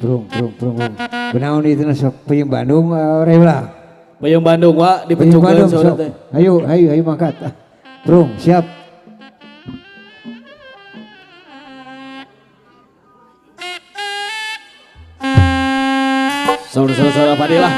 Prung. Benaun itu sok peyem Bandung rela. Peyem Bandung wa Peyem Bandung dipecukeun sok. Ayo mangkat. Prung, siap. Saudara-saudara Fadilah.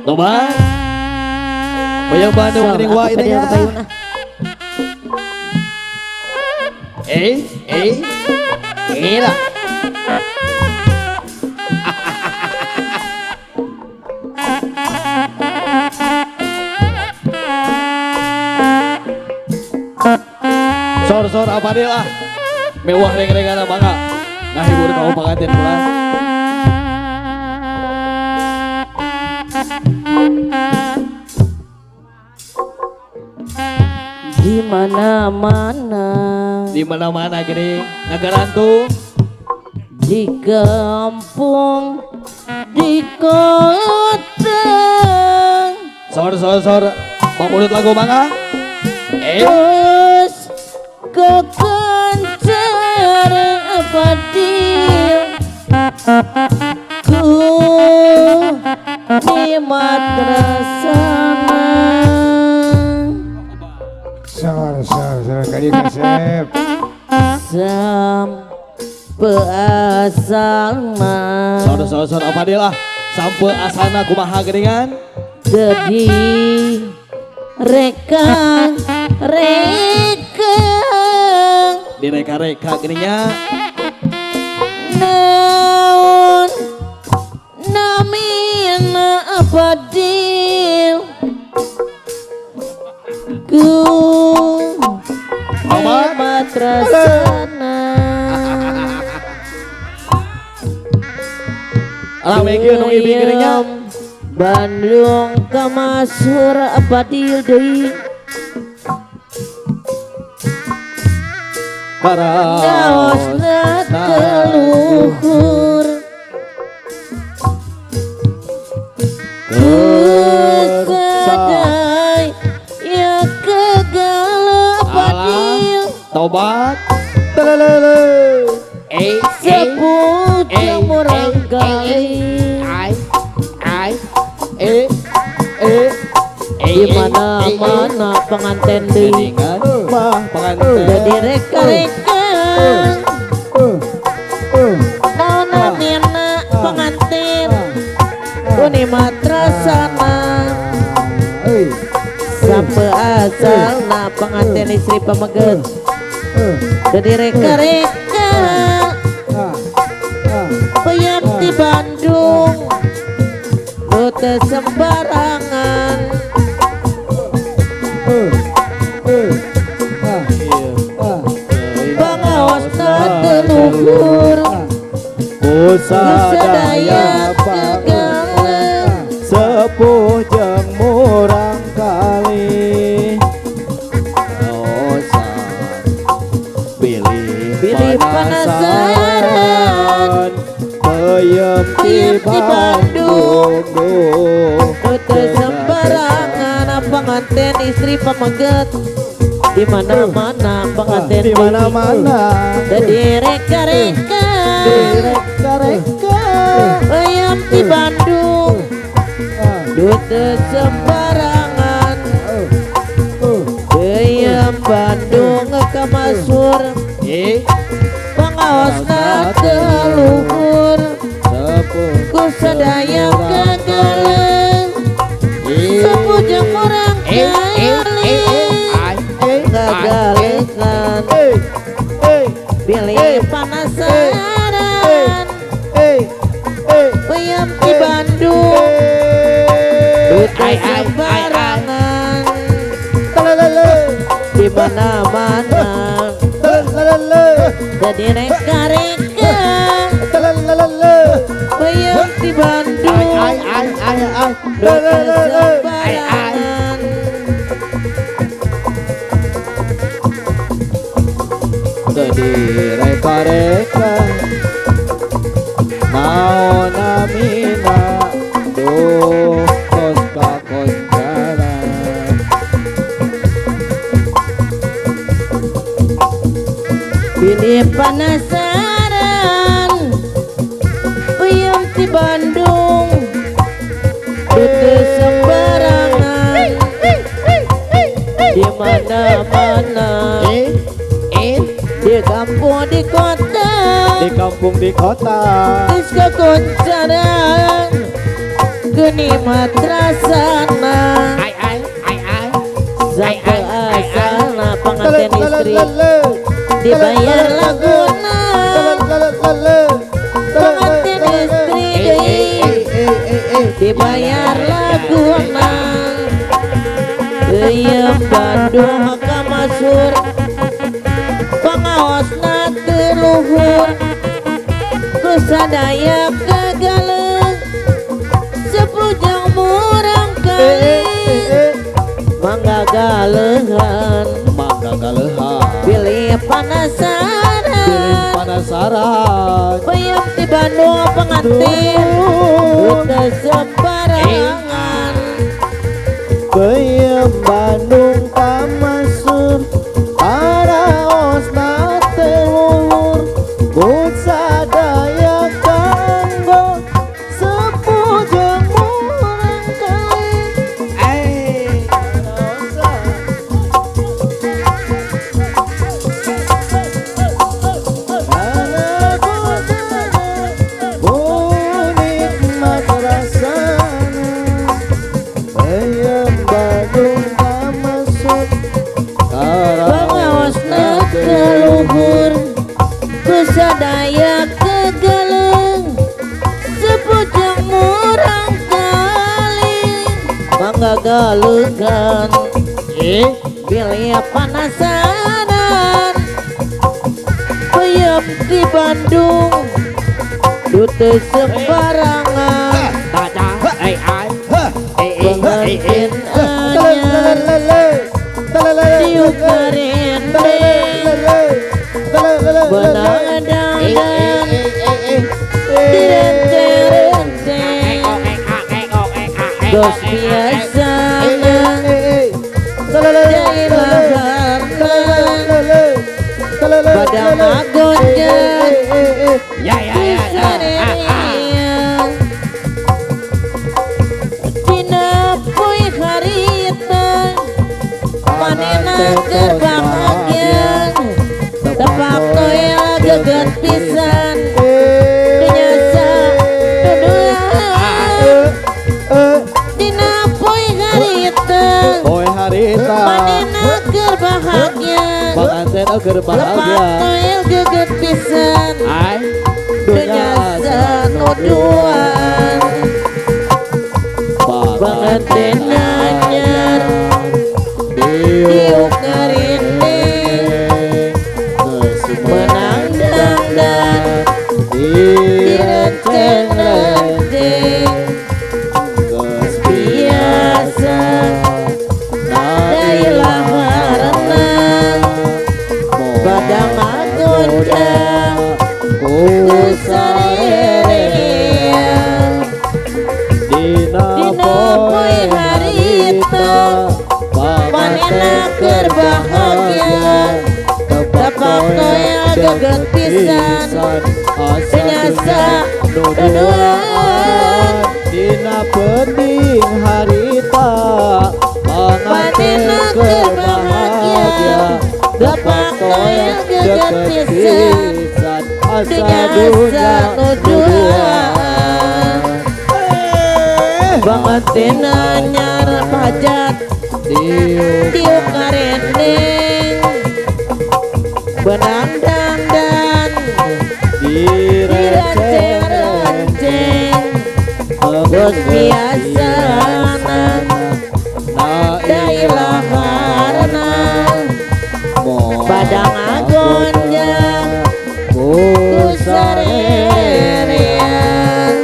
Loba. Peyem Bandung geuning wa ini ya. Lah. Sor apa dia lah mewah reng-rengan bangga ngahibur kau pengantin pulang di mana-mana gini Nagarantu di kampung di kota sor pamudut lagu bangga terus kekencar Fadil ku di madrasana Sor kali kasep. Sampai asalna sor apa dia lah sampai asana kumaha geuningan jadi reka di reka geuninnya naon namina Fadil ku madrasana rame kieu nu ibi geuninnya Bandung kamasur Fadil deui Naosna teluhur Kusadai ya kegala Fadil tobat sebut murang kali di mana-mana pengantin deui mah pengantin jadi reka naonanina pengantin kuni madrasana sampai asalna pengantin istri pameget jadi reka peyem di Bandung teu sembarangan bangawasna teluhur kusadaya kegala sepuh jeung murang kali pilih panasaran peyem di Bandung teu sembarangan pengantin istri pameget di mana-mana pengantin di mana-mana jadi reka peyem di Bandung teu sembarangan peyem Bandung kamasur pangawasna teluhur kusadaya kagala sepuh jeung urang kali ngagalekan pilih panasaran peyem di Bandung teu sembarangan di mana-mana jadi reka peyem di Bandung teu sembarangan jadi reka naon namina duh kos kakoncana pilih panasaran peyem Bandung itu sembarangan di mana-mana di kampung di kota Di kampung di kota geus kakoncaran kenikmat rasana sampai asana pengantin istri dibayar laguna pengantin istri dibayar laguna Eyem Bandung kamasur pangaosna teu luhur kusadaya kegaleng sepujang murang kali mangga galehan Mangga galehan pilih penasaran peyem di Bandung pengantin udah sembarangan Peyem Bandung kamasur paraosna teu luhur kusadaya kanggo sepujang murang kali nikmat rasana Peyem Bandung kamasur pangaosna keluhur kusadaya kegaleng sepujang murang kali mangga galengan pilih penasaran peyem di Bandung dute sembarangan pengantin anyar tiup karende benang dandan dirente-rente dos biasana jailah harna pada magonjak sarerian dina poe harita manena keur bahagian tepak toel geget pisan dinyasa duduan dina poe harita Poe harita manena keur bahagia pengantin keur lepak bahagia toel geget pisan dinyasa nuduan pengantin anyar tiup karinde menang dandan dirente-rente biasa dailah harna pada magonjak kusarerean dina poe harita manena keur bahagia tepak toel geget pisan senyasa duduan dina penting harita manena keur bahagia tepak toel geget pisan senyasa duduan pengantin anyar pajat tiup karendeng benang dandan dirente-renceng geus biasana dailah harna pada ngagonjak kusarerean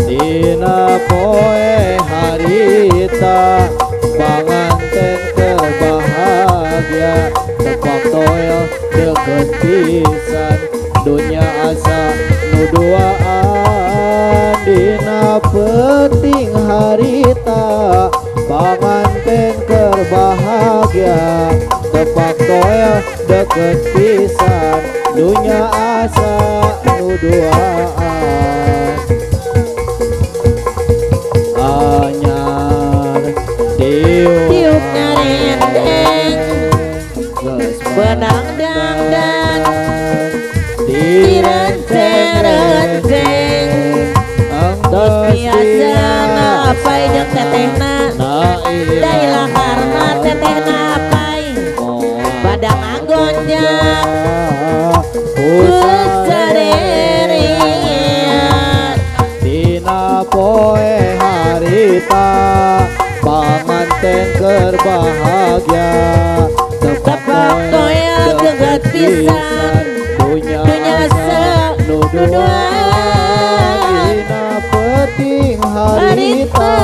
dina poe harita panganten terbahagia tepak toel deket pisan dunia asa nuduaan dina penting harita panganten terbahagia tepak toel deket pisan dunia asa nuduaan Benang dangdan direnceng-renceng Tos biasa ngapai jeung tetehna Dailah karena tetehna apai Badang agonjak Kusaderian Dina poe harita pamanten keur bahagia Tepak toya geget pisan dunya senuduan dina peting harita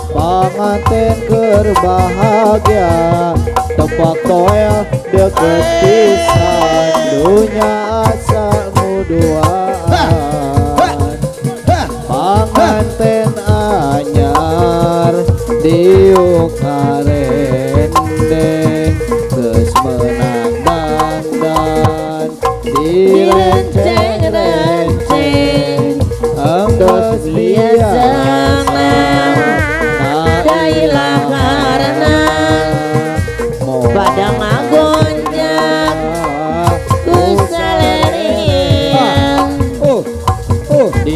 pamanten keur bahagia tepak toya deket pisan dunya asa nuduan panganten anyar diuk karendeng geus meunang dangdan Direnceng-renceng Tos biasa Dailah karena Badang agonjak Kusalerian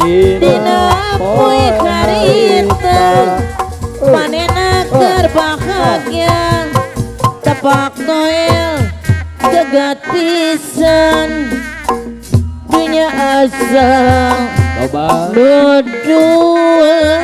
Dina poe karita Panena keur bahagia Tepak noel Jagat pisan Dunya asa Loba Nuduan